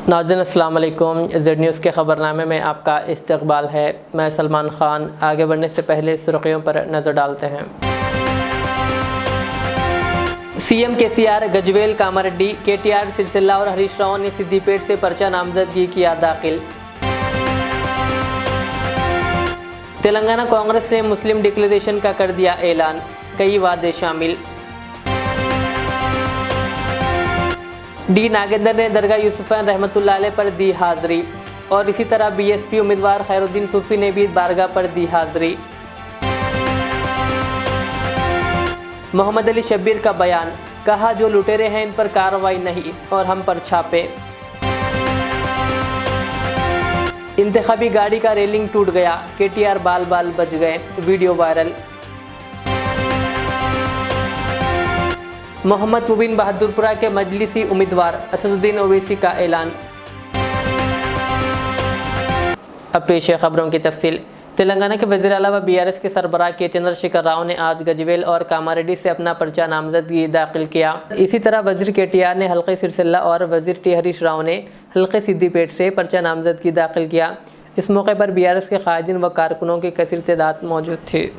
नाज़रीन अस्सलाम वालेकुम। ज़ेड न्यूज़ के ख़बरनामे में आपका इस्तकबाल है। मैं सलमान ख़ान। आगे बढ़ने से पहले सुर्खियों पर नज़र डालते हैं। CM KCR, Gajwel, Kamareddy, KTR, Sircilla और हरीश राव ने सिद्दीपेट से पर्चा नामजदगी किया दाखिल। तेलंगाना कांग्रेस ने मुस्लिम डिक्लेरेशन का कर दिया ऐलान, कई वादे शामिल। डी नागेंद्र ने दरगाह यूसुफैन रहमतुल्लाह अलैह पर दी हाज़िरी और इसी तरह बीएसपी उम्मीदवार खैरुद्दीन सूफी ने भी बारगाह पर दी हाज़िरी। मोहम्मद अली शब्बीर का बयान, कहा जो लुटेरे हैं इन पर कार्रवाई नहीं और हम पर छापे। इंतखाबी गाड़ी का रेलिंग टूट गया, केटीआर बाल बाल बच गए, वीडियो वायरल। मोहम्मद मुबीन बहादुरपुरा के मजलिसी उम्मीदवार, असदुद्दीन ओवैसी का ऐलान। अब पेश है खबरों की तफसील। तेलंगाना के वज़ीर आला व बीआरएस के सरबराह के चंद्रशेखर राव ने आज गजवेल और कामारेड्डी से अपना पर्चा नामजदगी दाखिल किया। इसी तरह वज़ीर केटीआर ने हल्के सिरसिल्ला और वज़ीर टी हरीश राव ने हल्के सिद्दीपेट से पर्चा नामजदगी दाखिल किया। इस मौके पर बीआरएस के कायदीन व कारकुनों की कसीर तादाद मौजूद थी।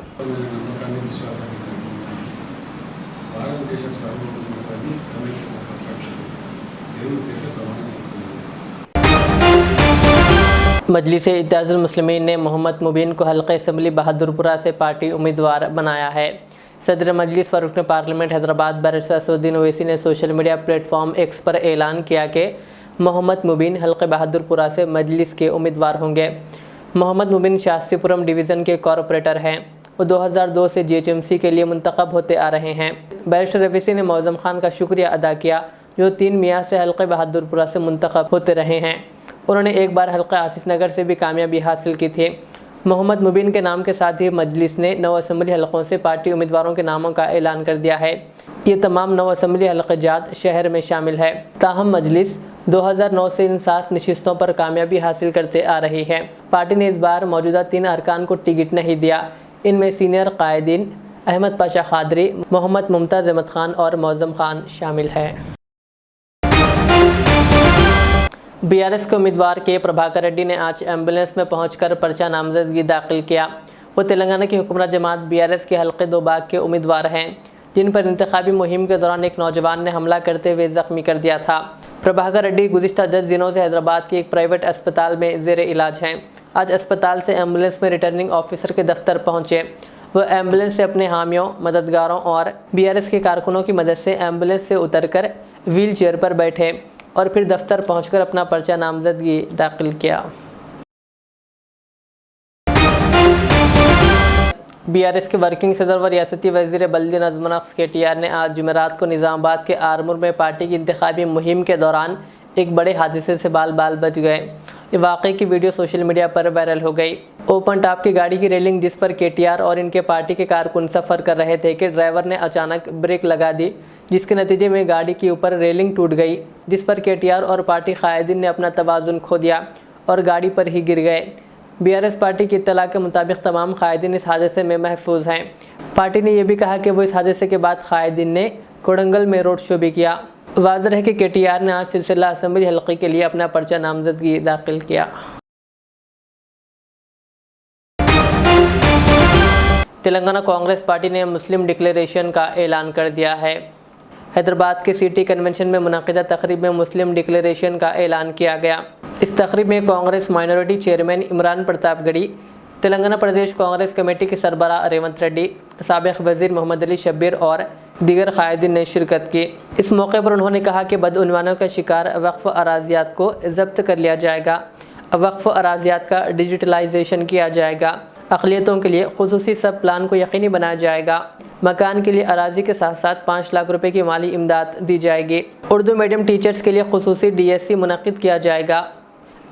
मजलिस इत्तेहादुल मुस्लिमीन ने मोहम्मद मुबीन को हल्के असम्बली बहादुरपुरा से पार्टी उम्मीदवार बनाया है। सदर मजलिस व रुकन पार्लियामेंट हैदराबाद बैरिस्टर असदुद्दीन ओवैसी ने सोशल मीडिया प्लेटफॉर्म एक्स पर ऐलान किया कि मोहम्मद मुबीन हल्के बहादुरपुरा से मजलिस के उम्मीदवार होंगे। मोहम्मद मुबीन शास्त्रीपुरम डिवीज़न के कॉरपोरेटर हैं। वो 2002 से जीएचएमसी के लिए मुंतखब होते आ रहे हैं। बैरिस्टर ओवैसी ने मौज़म खान का शुक्रिया अदा किया जो 3 मियाँ से हल्के बहादुरपुरा से मुंतखब होते रहे हैं। उन्होंने एक बार हल्का आसिफ नगर से भी कामयाबी हासिल की थी। मोहम्मद मुबीन के नाम के साथ ही मजलिस ने 9 असम्बली हलकों से पार्टी उम्मीदवारों के नामों का ऐलान कर दिया है। ये तमाम 9 असम्बली हलक़े जात शहर में शामिल है। ताहम मजलिस 2009 से इन 7 नशिस्तों पर कामयाबी हासिल करते आ रही है। पार्टी ने इस बार मौजूदा 3 अरकान को टिकट नहीं दिया। इनमें सीनियर कायदीन अहमद पाशा खादरी, मोहम्मद मुमताज़ अहमद खान और मौज़म खान शामिल है। बीआरएस के उम्मीदवार के प्रभाकर रेड्डी ने आज एम्बुलेंस में पहुंचकर पर्चा नामजदगी दाखिल किया। वो तेलंगाना की हुक्मरान जमात बीआरएस के हल्के 2 बाग के उम्मीदवार हैं, जिन पर इंतखाबी मुहिम के दौरान एक नौजवान ने हमला करते हुए ज़ख्मी कर दिया था। प्रभाकर रेड्डी गुज़िश्ता 10 दिनों से हैदराबाद के एक प्राइवेट अस्पताल में ज़ेर इलाज हैं। आज अस्पताल से एम्बुलेंस में रिटर्निंग ऑफिसर के दफ्तर पहुँचे। वह एम्बुलेंस से अपने हामियों, मददगारों और बीआरएस के कारकुनों की मदद से एम्बुलेंस से उतरकर व्हील चेयर पर बैठे और फिर दफ्तर पहुंचकर अपना पर्चा नामजदगी दाखिल किया। बीआरएस के वर्किंग सदर व रियासती वज़ीर बल्दी नज़्म नक्श केटीआर ने आज जुमेरात को निज़ामाबाद के आरमूर में पार्टी की इंतखाबी मुहिम के दौरान एक बड़े हादसे से बाल बाल बच गए। ये वाक़े की वीडियो सोशल मीडिया पर वायरल हो गई। ओपन टॉप की गाड़ी की रेलिंग जिस पर केटीआर और इनके पार्टी के कारकुन सफ़र कर रहे थे कि ड्राइवर ने अचानक ब्रेक लगा दी, जिसके नतीजे में गाड़ी के ऊपर रेलिंग टूट गई, जिस पर केटीआर और पार्टी कायदीन ने अपना तवाज़ुन खो दिया और गाड़ी पर ही गिर गए। बीआरएस पार्टी की इत्तला के मुताबिक तमाम कायदीन इस हादसे में महफूज हैं। पार्टी ने यह भी कहा कि वो इस हादसे के बाद कायदीन ने कोडंगल में रोड शो भी किया। वाज़ेह है कि केटीआर ने आज सिलसिला असम्बली हल्के के लिए अपना पर्चा नामजदगी दाखिल किया। तेलंगाना कांग्रेस पार्टी ने मुस्लिम डिक्लेरेशन का ऐलान कर दिया है। हैदराबाद के सिटी कन्वेंशन में मुनक़िदा तक़रीब में मुस्लिम डिक्लेरेशन का ऐलान किया गया। इस तक़रीब में कांग्रेस माइनॉरिटी चेयरमैन इमरान प्रतापगढ़ी, तेलंगाना प्रदेश कांग्रेस कमेटी के सरबराह रेवंत रेड्डी, साबिक़ वज़ीर मोहम्मद अली शब्बीर और दीगर कायदीन ने शिरकत की। इस मौके पर उन्होंने कहा कि बदउनवानों का शिकार वक्फ़ अराज़ियात को ज़ब्त कर लिया जाएगा, वक्फ़ अराज़ियात का डिजिटलाइजेशन किया जाएगा, अक़लियतों के लिए ख़ुसूसी सब प्लान को यकीनी बनाया जाएगा, मकान के लिए अराज़ी के साथ साथ 5 लाख रुपए की माली इमदाद दी जाएगी, उर्दू मीडियम टीचर्स के लिए ख़ुसूसी DSC मुनक़्क़िद किया जाएगा,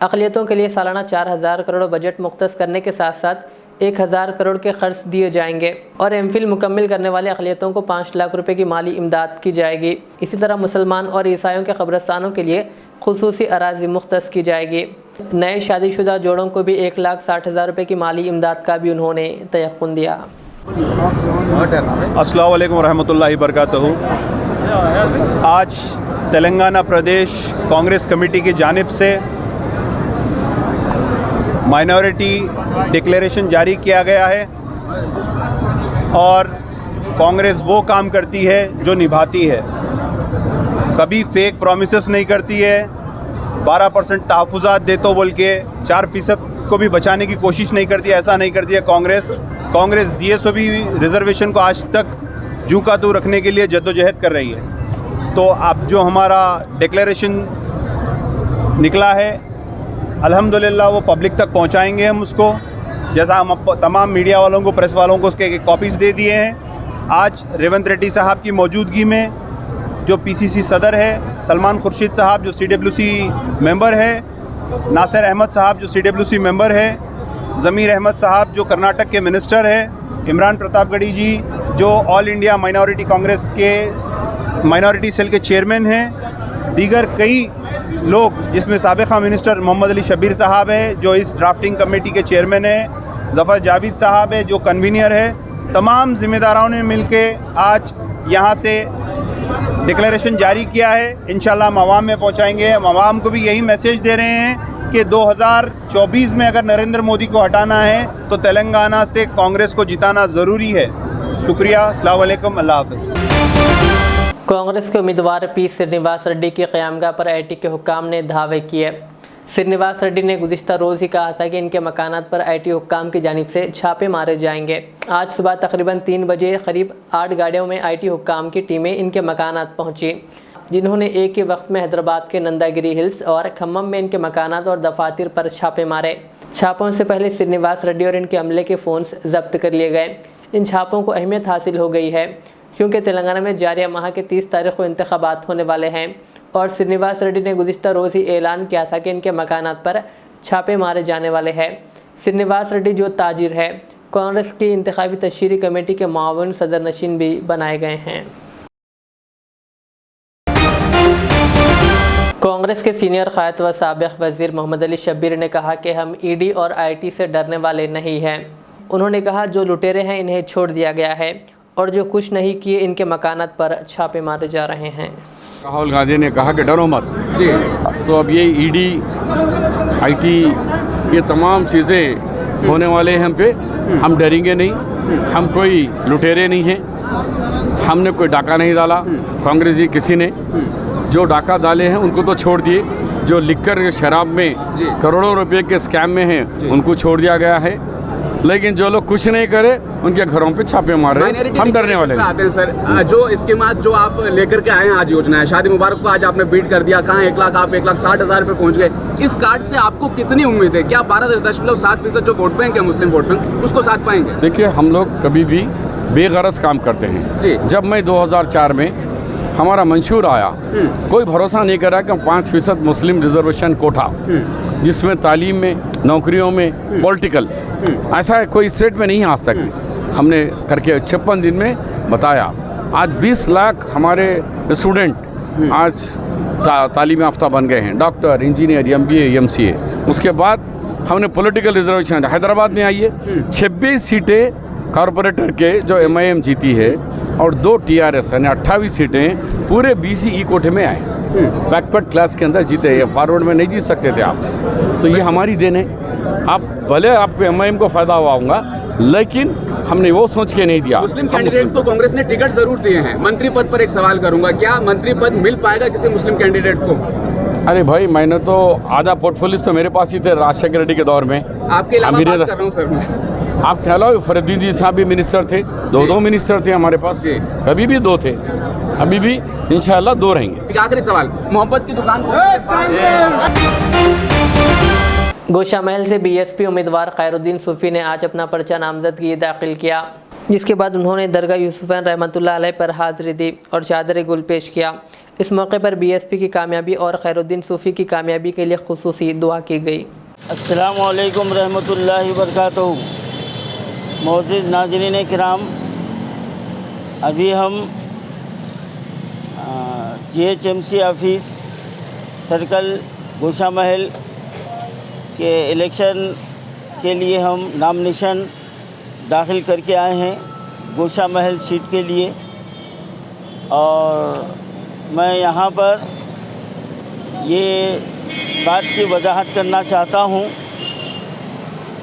अक़लियतों के लिए सालाना 4000 करोड़ बजट मुख्तस करने के साथ साथ 1000 करोड़ के खर्च दिए जाएंगे और एमफिल मुकम्मिल करने वाले अक़लियतों को 5 लाख रुपए की माली इमदाद की जाएगी। इसी तरह मुसलमान और ईसाइयों के कब्रिस्तानों के लिए ख़ुसूसी अराज़ी मुख्तस की जाएगी। नए शादीशुदा जोड़ों को भी 1,60,000 रुपए की माली इमदाद का भी उन्होंने तयक़ुन दिया। अस्सलाम वालेकुम रहमतुल्लाहि बरकातहू। आज तेलंगाना प्रदेश कांग्रेस कमेटी की जानिब से माइनॉरिटी डिक्लेरेशन जारी किया गया है और कांग्रेस वो काम करती है जो निभाती है, कभी फेक प्रॉमिसेस नहीं करती है। 12% तहफ़्फ़ुज़ात दे तो बोल के 4% को भी बचाने की कोशिश नहीं करती है, ऐसा नहीं करती है कांग्रेस DSOB रिज़र्वेशन को आज तक जू का तू रखने के लिए जद्दोजहद कर रही है। तो अब जो हमारा डिक्लेरेशन निकला है अल्हम्दुलिल्लाह वो पब्लिक तक पहुंचाएंगे हम उसको, जैसा हम तमाम मीडिया वालों को, प्रेस वालों को उसके कॉपीज़ दे दिए हैं। आज रेवंत रेड्डी साहब की मौजूदगी में जो PCC सदर है, सलमान खुर्शीद साहब जो CWC मेंबर है, नासिर अहमद साहब जो CWC मेंबर है, ज़मीर अहमद साहब जो कर्नाटक के मिनिस्टर है, इमरान प्रतापगढ़ी जी जो ऑल इंडिया माइनॉरिटी कांग्रेस के माइनॉरिटी सेल के चेयरमैन हैं, दीगर कई लोग जिसमें साबिक़ा मिनिस्टर मोहम्मद अली शब्बीर साहब है जो इस ड्राफ्टिंग कमेटी के चेयरमैन है, ज़फ़र जावेद साहब है जो कन्वीनर है, तमाम ज़िम्मेदारों ने मिलके आज यहाँ से डिक्लेरेशन जारी किया है। इंशाल्लाह हम अवाम में पहुँचाएँगे। हम अवाम को भी यही मैसेज दे रहे हैं कि 2024 में अगर नरेंद्र मोदी को हटाना है तो तेलंगाना से कांग्रेस को जिताना ज़रूरी है। शुक्रिया, अस्सलाम वालेकुम, अल्लाह हाफ़िज़। कांग्रेस के उम्मीदवार P श्रीनिवास रेड्डी की क़यामगाह पर IT के हुक्काम ने धावे किए। श्रीनिवास रेड्डी ने गुज़िश्ता रोज़ ही कहा था कि इनके मकानात पर IT हुक्काम की जानिब से छापे मारे जाएंगे। आज सुबह तकरीबन 3 बजे करीब 8 गाड़ियों में IT हुक्काम की टीमें इनके मकानात पहुंची, जिन्होंने एक ही वक्त में हैदराबाद के नंदागिरी हिल्स और खम्मम में इनके मकानात और दफातर पर छापे मारे। छापों से पहले श्रीनिवास रेड्डी और इनके अमले के फ़ोन्स जब्त कर लिए गए। इन छापों को अहमियत हासिल हो गई है क्योंकि तेलंगाना में जारिया माह के 30 तारीख को इंतखाबात होने वाले हैं और श्रीनिवास रेड्डी ने गुज़िश्ता रोज़ ही ऐलान किया था कि इनके मकानात पर छापे मारे जाने वाले हैं। श्रीनिवास रेड्डी जो ताजिर है, कांग्रेस की इंतखाबी तशहीरी कमेटी के मावन सदर नशीन भी बनाए गए हैं। कांग्रेस के सीनियर क़ायद व साबिक़ वज़ीर मोहम्मद अली शब्बीर ने कहा कि हम ED और IT से डरने वाले नहीं हैं। उन्होंने कहा जो लुटेरे हैं इन्हें छोड़ दिया गया है और जो कुछ नहीं किए इनके मकानात पर छापे मारे जा रहे हैं। राहुल गांधी ने कहा कि डरो मत जी, तो अब ये ED IT ये तमाम चीज़ें होने वाले हैं हम पे। हम डरेंगे नहीं, हम कोई लुटेरे नहीं हैं, हमने कोई डाका नहीं डाला। कांग्रेस जी किसी ने जो डाका डाले हैं उनको तो छोड़ दिए, जो लिखकर शराब में करोड़ों रुपए के स्कैम में हैं उनको छोड़ दिया गया है, लेकिन जो लोग कुछ नहीं करे उनके घरों पे छापे मार रहे हैं। हम डरने वाले नहीं आते हैं सर। जो स्कीमात जो आप लेकर के आए हैं, आज योजना है शादी मुबारक को आज आपने बीट कर दिया, कहाँ 1 लाख, आप 1,60,000 पे पहुंच गए। इस कार्ड से आपको कितनी उम्मीद है? क्या 12.7% जो वोट बैंक है मुस्लिम वोट बैंक उसको साथ पाएंगे? देखिए, हम लोग कभी भी बेगरज काम करते हैं जी। जब मैं 2004 में हमारा मंशूर आया, कोई भरोसा नहीं करा कि 5% मुस्लिम रिजर्वेशन कोटा, जिसमें तालीम में, नौकरियों में, पॉलिटिकल, ऐसा कोई स्टेट में नहीं आज तक हमने करके 56 दिन में बताया। आज 20 लाख हमारे स्टूडेंट आज तालीम याफ्ता बन गए हैं, डॉक्टर, इंजीनियर, MBA, MCA। उसके बाद हमने पॉलिटिकल रिजर्वेशन हैदराबाद में आई है। 26 सीटें कॉरपोरेटर के जो MIM जीती है और 2 TRS यानी 28 सीटें पूरे BCE कोटे में आए। बैकवर्ड क्लास के अंदर जीते, ये फॉरवर्ड में नहीं जीत सकते थे आप। तो ये हमारी देन है। आप भले आपको MIM को फ़ायदा हुआ होगा, लेकिन हमने वो सोच के नहीं दिया। मुस्लिम कैंडिडेट को कांग्रेस ने टिकट जरूर दिए हैं। मंत्री पद पर एक सवाल करूंगा, क्या मंत्री पद मिल पाएगा किसी मुस्लिम कैंडिडेट को? अरे भाई, मैंने तो आधा पोर्टफोलियो तो मेरे पास ही थे राजशेखर रेड्डी के दौर में। आपके अलावा बात कर रहा हूं सर मैं। आपके अलावा फरीदुद्दीन जी साहब भी मिनिस्टर थे, दो मिनिस्टर थे हमारे पास, कभी भी 2 थे, अभी भी इंशाल्लाह 2 रहेंगे। आखिरी सवाल, मोहब्बत की दुकान गोशा महल से BSP उम्मीदवार खैरुद्दीन सूफ़ी ने आज अपना पर्चा नामजदगी दाखिल किया, जिसके बाद उन्होंने दरगाह यूसुफ़ैन रहमतुल्लाह अलैह पर हाज़िरी दी और चादर गुल पेश किया। इस मौके पर BSP की कामयाबी और खैरुद्दीन सूफ़ी की कामयाबी के लिए खुसूसी दुआ की गई। अस्सलामु अलैकुम रहमतुल्लाहि व बरकातहू। मोअज़्ज़िज़ नाज़रीन किराम, अभी हम GHMC ऑफिस सर्कल गोशा महल के इलेक्शन के लिए हम नॉमिनेशन दाखिल करके आए हैं गोशा महल सीट के लिए। और मैं यहाँ पर ये बात की वजाहत करना चाहता हूँ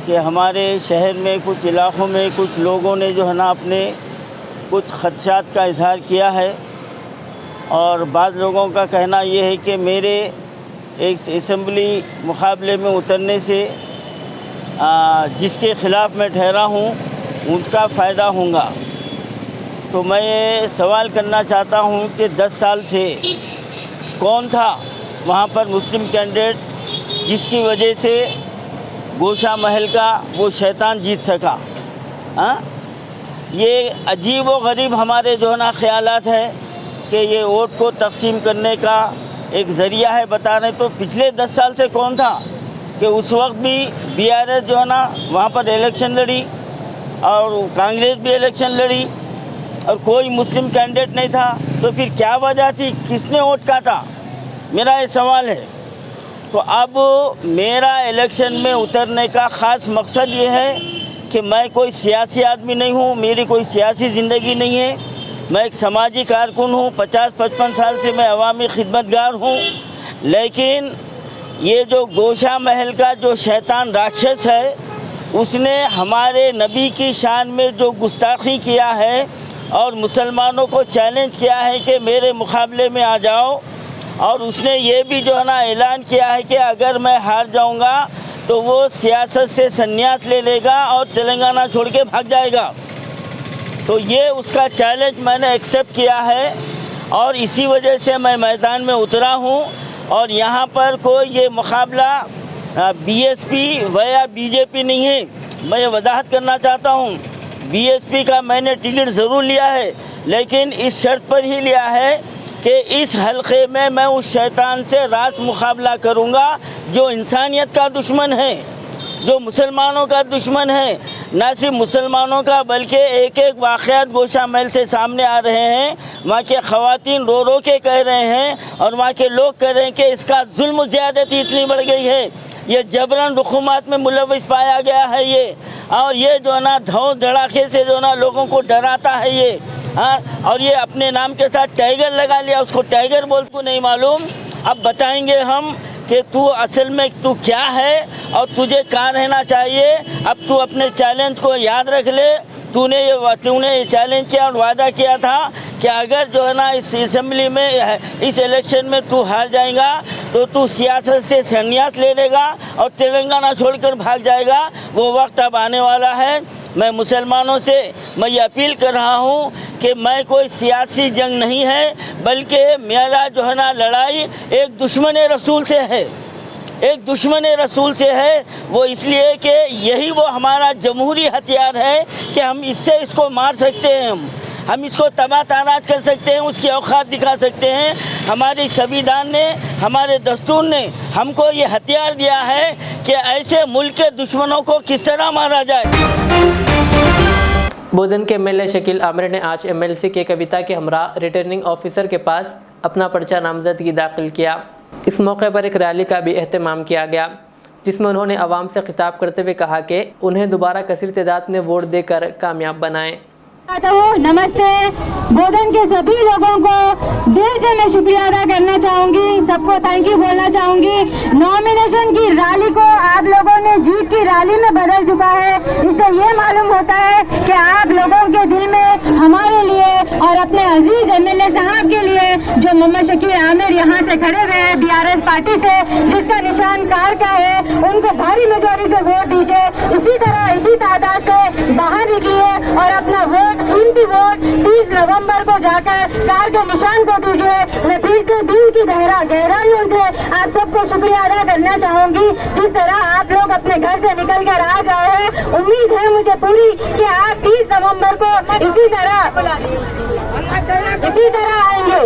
कि हमारे शहर में कुछ इलाक़ों में कुछ लोगों ने जो है ना अपने कुछ खदशात का इजहार किया है, और बाज़ लोगों का कहना ये है कि मेरे एक असम्बली मुकाबले में उतरने से जिसके ख़िलाफ़ मैं ठहरा हूँ उनका फ़ायदा होगा। तो मैं ये सवाल करना चाहता हूँ कि 10 साल से कौन था वहाँ पर मुस्लिम कैंडिडेट जिसकी वजह से गोशा महल का वो शैतान जीत सका? ये अजीब व गरीब हमारे जो है ना ख़यालात है कि ये वोट को तकसीम करने का एक ज़रिया है बता रहे। तो पिछले 10 साल से कौन था कि उस वक्त भी बीआरएस जो है ना वहाँ पर इलेक्शन लड़ी और कांग्रेस भी इलेक्शन लड़ी और कोई मुस्लिम कैंडिडेट नहीं था? तो फिर क्या वजह थी, किसने वोट काटा? मेरा ये सवाल है। तो अब मेरा इलेक्शन में उतरने का ख़ास मकसद ये है कि मैं कोई सियासी आदमी नहीं हूँ, मेरी कोई सियासी ज़िंदगी नहीं है, मैं एक समाजी कारकुन हूँ। 50-55 साल से मैं अवामी खिदमतगार हूँ। लेकिन ये जो गोशा महल का जो शैतान राक्षस है उसने हमारे नबी की शान में जो गुस्ताखी किया है और मुसलमानों को चैलेंज किया है कि मेरे मुकाबले में आ जाओ, और उसने ये भी जो है ना ऐलान किया है कि अगर मैं हार जाऊंगा तो वो सियासत से संन्यास ले लेगा और तेलंगाना छोड़ के भाग जाएगा। तो ये उसका चैलेंज मैंने एक्सेप्ट किया है और इसी वजह से मैं मैदान में उतरा हूँ। और यहाँ पर कोई ये मुकाबला बीएसपी वया बीजेपी नहीं है। मैं ये वजाहत करना चाहता हूँ, बीएसपी का मैंने टिकट ज़रूर लिया है, लेकिन इस शर्त पर ही लिया है कि इस हलक़े में मैं उस शैतान से रास मुकाबला करूँगा जो इंसानियत का दुश्मन है, जो मुसलमानों का दुश्मन है। न सिर्फ मुसलमानों का बल्कि एक एक वाक़यात गोशा महल से सामने आ रहे हैं। वहाँ के ख़वातीन रो रो के कह रहे हैं और वहाँ के लोग कह रहे हैं कि इसका जुल्म ज़्यादती इतनी बढ़ गई है, ये जबरन रुखुमात में मुलव्वस पाया गया है ये, और ये जो है ना धौ धड़ाके से जो है ना लोगों को डराता है ये। और ये अपने नाम के साथ टाइगर लगा लिया, उसको टाइगर बोल को नहीं मालूम। अब बताएंगे हम कि तू असल में तू क्या है और तुझे कहाँ रहना चाहिए। अब तू अपने चैलेंज को याद रख ले। तूने ये चैलेंज किया और वादा किया था कि अगर जो है ना इस असेंबली में इस इलेक्शन में तू हार जाएगा तो तू सियासत से संन्यास ले लेगा और तेलंगाना छोड़कर भाग जाएगा। वो वक्त अब आने वाला है। मैं मुसलमानों से मैं ये अपील कर रहा हूँ कि मैं कोई सियासी जंग नहीं है, बल्कि मेरा जो है ना लड़ाई एक दुश्मन रसूल से है, एक दुश्मन रसूल से है। वो इसलिए कि यही वो हमारा जमहूरी हथियार है कि हम इससे इसको मार सकते हैं, हम इसको तबाह ताराज कर सकते हैं, उसकी औकात दिखा सकते हैं। हमारे संविधान ने, हमारे दस्तूर ने हमको ये हथियार दिया है कि ऐसे मुल्क के दुश्मनों को किस तरह मारा जाए। बोधन के एमएलए शकील आमिर ने आज एमएलसी के कविता के हमरा रिटर्निंग ऑफिसर के पास अपना पर्चा नामजदगी दाखिल किया। इस मौके पर एक रैली का भी एहतमाम किया गया, जिसमें उन्होंने आवाम से खिताब करते हुए कहा कि उन्हें दोबारा कसीर तादाद में वोट देकर कामयाब बनाएं। नमस्ते। बोधन के सभी लोगों को दिल से मैं शुक्रिया अदा करना चाहूंगी, सबको थैंक यू बोलना चाहूंगी। नॉमिनेशन की रैली को आप लोगों ने जीत की रैली में बदल चुका है। इससे ये मालूम होता है कि आप लोगों के दिल में हमारे लिए और अपने अजीज एमएलए साहब के लिए जो मोहम्मद शकील आमिर यहाँ से खड़े हुए हैं बीआरएस पार्टी से, जिसका निशान कार का है, उनको भारी मेजॉरिटी से वोट दीजिए। इसी तरह इसी तादाद से बाहर निकलिए और अपना वोट, कीमती वोट 30 नवंबर को जाकर कार के निशान को दीजिए। मैं फिर से दिल की गहराइयों से आप सबको शुक्रिया अदा करना चाहूंगी, जिस तरह आप लोग अपने घर से निकल कर आ गए हैं। उम्मीद है मुझे पूरी कि आप 30 नवंबर को इसी तरह आएंगे।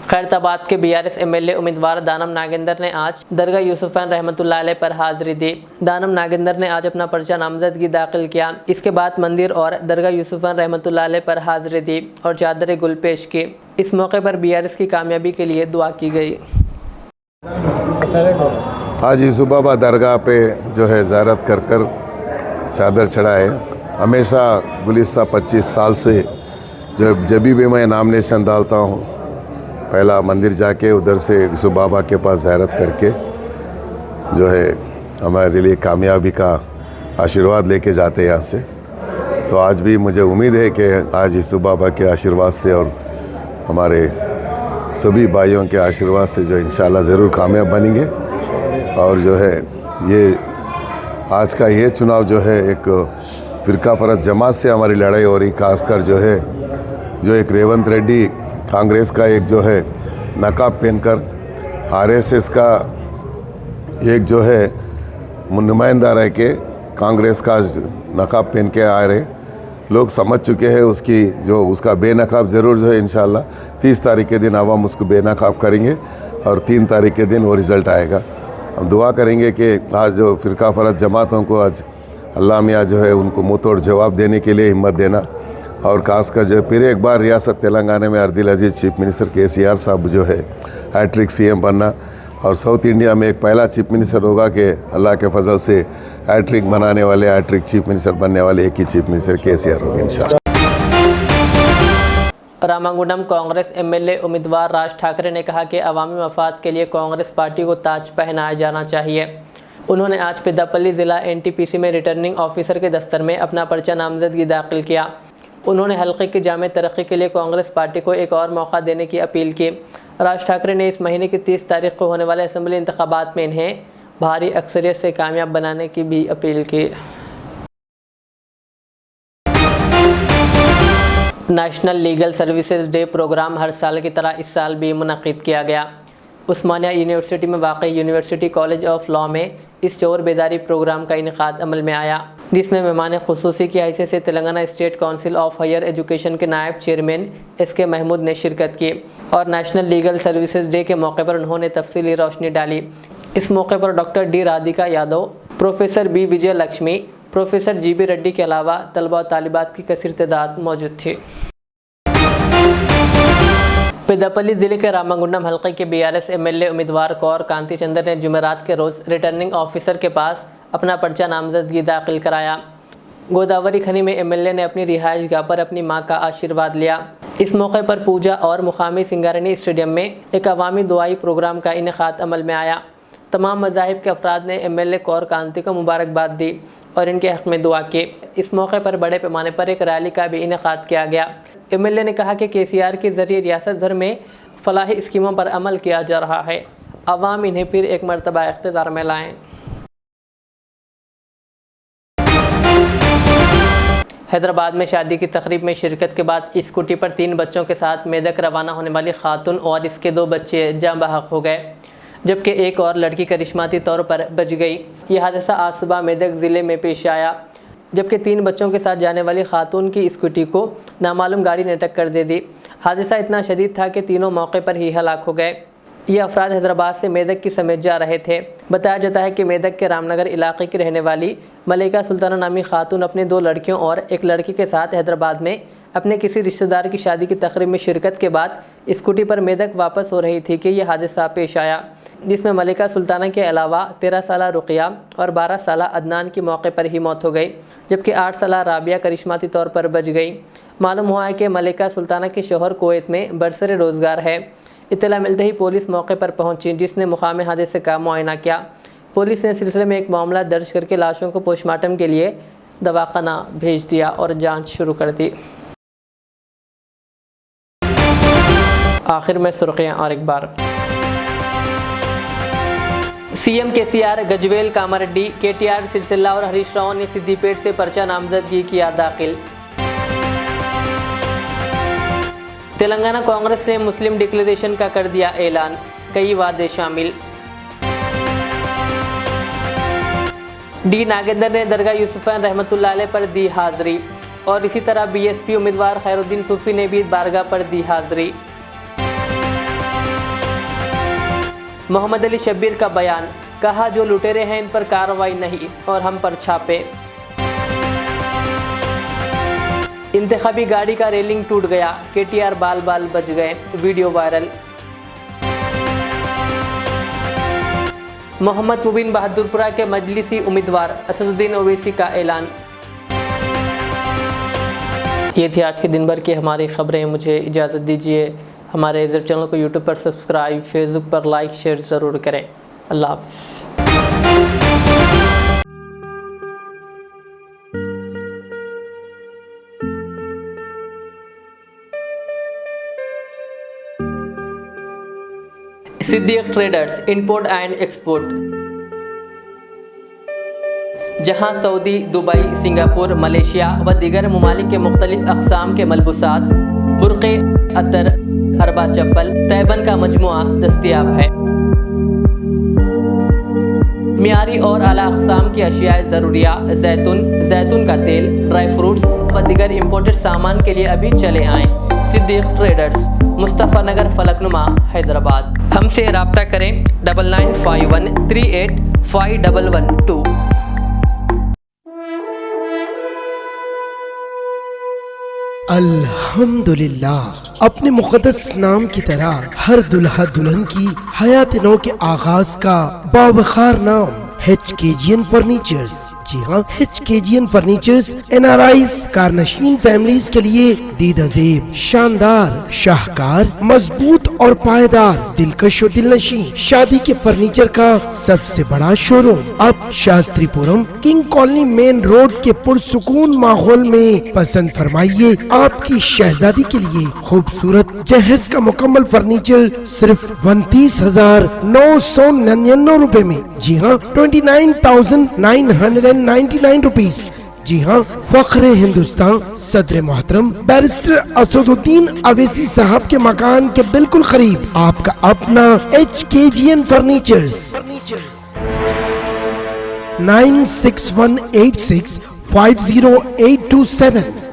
खैरताबाद के बीआरएस एमएलए उम्मीदवार दानम नागेंद्र ने आज दरगाह यूसुफैन रहमतुल्लाह अलैह पर हाजिरी दी। दानम नागेंद्र ने आज अपना पर्चा नामजदगी दाखिल किया। इसके बाद मंदिर और दरगाह यूसुफैन रहमतुल्लाह अलैह पर हाजिरी दी और चादर गुल पेश की। इस मौके पर बीआरएस की कामयाबी के लिए दुआ की गई। आज यूसुफ बाबा दरगाह पे जो है ज़ियारत कर चादर चढ़ाए। हमेशा गुलिस्ता 25 साल से जब भी मैं नामिनेशन डालता हूँ, पहला मंदिर जाके उधर से यूसुफ बाबा के पास ज़ियारत करके जो है हमारे लिए कामयाबी का आशीर्वाद लेके जाते हैं यहाँ से। तो आज भी मुझे उम्मीद है कि आज यूसुफ बाबा के आशीर्वाद से और हमारे सभी भाइयों के आशीर्वाद से जो इंशाल्लाह ज़रूर कामयाब बनेंगे। और जो है ये आज का ये चुनाव जो है एक फ़िरका फ़रक जमात से हमारी लड़ाई हो रही, खासकर जो है जो एक रेवंत रेड्डी कांग्रेस का एक जो है नकाब पहनकर आरएसएस का एक जो है नुमाइंदा रह के कांग्रेस का नकाब पहन के आ रहे लोग समझ चुके हैं उसकी जो उसका बेनकाब ज़रूर जो है इंशाल्लाह 30 तारीख के दिन आवाम उसको बेनकाब करेंगे और 3 तारीख के दिन वो रिज़ल्ट आएगा। हम दुआ करेंगे कि आज जो फ़िरका फ़रक जमातों को आज अल्लाह मियाँ जो है उनको मुँह तोड़ जवाब देने के लिए हिम्मत देना, और खासकर जो फिर एक बार रियासत तेलंगाना में अर्दिल अजीज़ चीफ मिनिस्टर KCR साहब जो है हैट्रिक CM बनना, और साउथ इंडिया में एक पहला चीफ मिनिस्टर होगा कि अल्लाह के फजल से हैट्रिक बनाने वाले, हैट्रिक चीफ मिनिस्टर बनने वाले एक ही चीफ मिनिस्टर KCR होंगे इंशाल्लाह। रामागुंडम कांग्रेस MLA उम्मीदवार राज ठाकरे ने कहा कि अवामी मफाद के लिए कांग्रेस पार्टी को ताज पहनाया जाना चाहिए। उन्होंने आज पेद्दापल्ली ज़िला NTPC में रिटर्निंग ऑफिसर के दफ्तर में अपना पर्चा नामजदगी दाखिल किया। उन्होंने हल्के की जामे तरक्की के लिए कांग्रेस पार्टी को एक और मौका देने की अपील की। राज ठाकरे ने इस महीने की 30 तारीख को होने वाले असेंबली इंतखाबात में इन्हें भारी अक्सरियत से कामयाब बनाने की भी अपील की। National legal services day programme हर साल की तरह इस साल भी मुनक़िद किया गया। उस्मानिया यूनिवर्सिटी में वाक़ई यूनिवर्सिटी कॉलेज ऑफ लॉ में इस शोर बेदारी प्रोग्राम का इनेकाद अमल में आया, जिसमें मेहमान खुसूसी की हैसियत से Telangana state council of higher education के नायब चेयरमैन SK महमूद ने शिरकत की और नेशनल लीगल सर्विसेज डे के मौके पर उन्होंने तफसीली रोशनी डाली। इस मौके पर doctor D Radhika Yadav, professor B विजय लक्ष्मी, प्रोफेसर GB रेड्डी के अलावा तलबा और तालिबात की कसीर तादाद मौजूद थी। पेद्दापल्ली ज़िले के रामागुंडम हल्के के BRS MLA उम्मीदवार कौर कांति चंद्र ने जुमेरात के रोज़ रिटर्निंग ऑफिसर के पास अपना पर्चा नामजदगी दाखिल कराया। गोदावरी खनी में MLA ने अपनी रिहाइश गाह पर अपनी मां का आशीर्वाद लिया। इस मौके पर पूजा और मुकामी सिंगारनी स्टेडियम में एक अवामी दुआई प्रोग्राम का इनेकाद अमल में आया। तमाम मज़ाहिब के अफराद ने MLA कौर कांति को मुबारकबाद दी और इनके हक़ में दुआ की। इस मौके पर बड़े पैमाने पर एक रैली का भी इनेकाद किया गया। MLA ने कहा कि KCR के ज़रिए रियासत भर में फलाही स्कीमों पर अमल किया जा रहा है, अवाम इन्हें फिर एक मरतबा इख्तियार में लाएँ। हैदराबाद में शादी की तकरीब में शिरकत के बाद स्कूटी पर 3 बच्चों के साथ मेदक रवाना होने वाली खातून और इसके 2 बच्चे जाँ बहक हो गए, जबकि एक और लड़की करिश्माती तौर पर बच गई। यह हादसा आज सुबह मेदक ज़िले में पेश आया, जबकि 3 बच्चों के साथ जाने वाली खातून की स्कूटी को नामालूम गाड़ी ने टक्कर दे दी। हादसा इतना शदीद था कि तीनों मौके पर ही हलाक हो गए। ये अफराद हैदराबाद से मेदक की समेत जा रहे थे। बताया जाता है कि मेदक के रामनगर इलाके की रहने वाली मलिका सुल्ताना नामी खातून अपने 2 लड़कियों और एक लड़की के साथ हैदराबाद में अपने किसी रिश्तेदार की शादी की तकरीब में शिरकत के बाद स्कूटी पर मेदक वापस हो रही थी कि यह हादसा पेश आया, जिसमें मलिका सुल्ताना के अलावा 13 साला रुक़िया और 12 साला अदनान की मौके पर ही मौत हो गई, जबकि 8 साला राबिया करिश्माती तौर पर बच गई। मालूम हुआ है कि मलिका सुल्ताना के शोहर कुवैत में बरसरे रोज़गार है। इत्तला मिलते ही पुलिस मौके पर पहुंची, जिसने मुकामी हादसे का मुआयना किया। पुलिस ने सिलसिले में एक मामला दर्ज करके लाशों को पोस्टमार्टम के लिए दवाखाना भेज दिया और जांच शुरू कर दी। आखिर में सुर्खियां और एक बार। CM KCR, Gajwel Kamareddy, KTR Sircilla और हरीश राव ने सिद्दीपेट से पर्चा नामजदगी किया दाखिल। तेलंगाना कांग्रेस ने मुस्लिम डिक्लेरेशन का कर दिया ऐलान, कई वादे शामिल। D नागेंद्र ने दरगाह यूसुफैन रहमतुल्लाह अलैह पर दी हाज़िरी और इसी तरह BSP उम्मीदवार खैरुद्दीन सूफी ने भी बारगाह पर दी हाज़िरी। मोहम्मद अली शब्बीर का बयान, कहा जो लुटेरे हैं इन पर कार्रवाई नहीं और हम पर छापे। इंतखाबी गाड़ी का रेलिंग टूट गया, KTR बाल बाल बच गए, वीडियो वायरल। मोहम्मद मुबीन बहादुरपुरा के मजलिसी उम्मीदवार असदुद्दीन ओवैसी का ऐलान। ये थी आज के दिन भर की हमारी खबरें। मुझे इजाज़त दीजिए। हमारे ज़र चैनल को यूट्यूब पर सब्सक्राइब, फेसबुक पर लाइक शेयर ज़रूर करें। अल्लाह हाफ़िज़। Siddique traders import and export, जहां सऊदी, दुबई, सिंगापुर, मलेशिया व दीगर ममालिक के मुख्तलिफ अक़साम के मलबूसात, बुर्क़े, अतर, अरबा चप्पल, तैबन का मजमुआ दस्तयाब है। मियारी और आला अक़साम की अशियाए ज़रूरिया, जैतून का तेल, ड्राई फ्रूट्स व दीगर इम्पोर्टेड सामान के लिए अभी चले आएँ। सिद्दीक ट्रेडर्स, मुस्तफ़ा नगर, फलकनुमा, हैदराबाद। हमसे रब्ता करें 9951385112। अल्हम्दुलिल्लाह, अपने मुक़द्दस नाम की तरह हर दुल्हा दुल्हन की हयात नौ के आगाज का बावखार नाम HKGN फर्नीचर्स। जी हाँ, HKGN फर्नीचर्स NRIs कारनशीन फैमिलीज के लिए दीदाज़ेब, शानदार, शाहकार, मजबूत और पायदार, दिलकश और दिलनशी शादी के फर्नीचर का सबसे बड़ा शोरूम अब Shastripuram king colony main road के पुरसुकून माहौल में पसंद फरमाइए। आपकी शहजादी के लिए खूबसूरत जहेज का मुकम्मल फर्नीचर सिर्फ 29,999 रुपए में। जी हाँ, 29,999 रुपीज। जी हाँ, फख्रे हिंदुस्तान सदर मोहतरम बैरिस्टर असदुद्दीन अवैसी साहब के मकान के बिल्कुल करीब आपका अपना HKGN फर्नीचर्स। 9618650827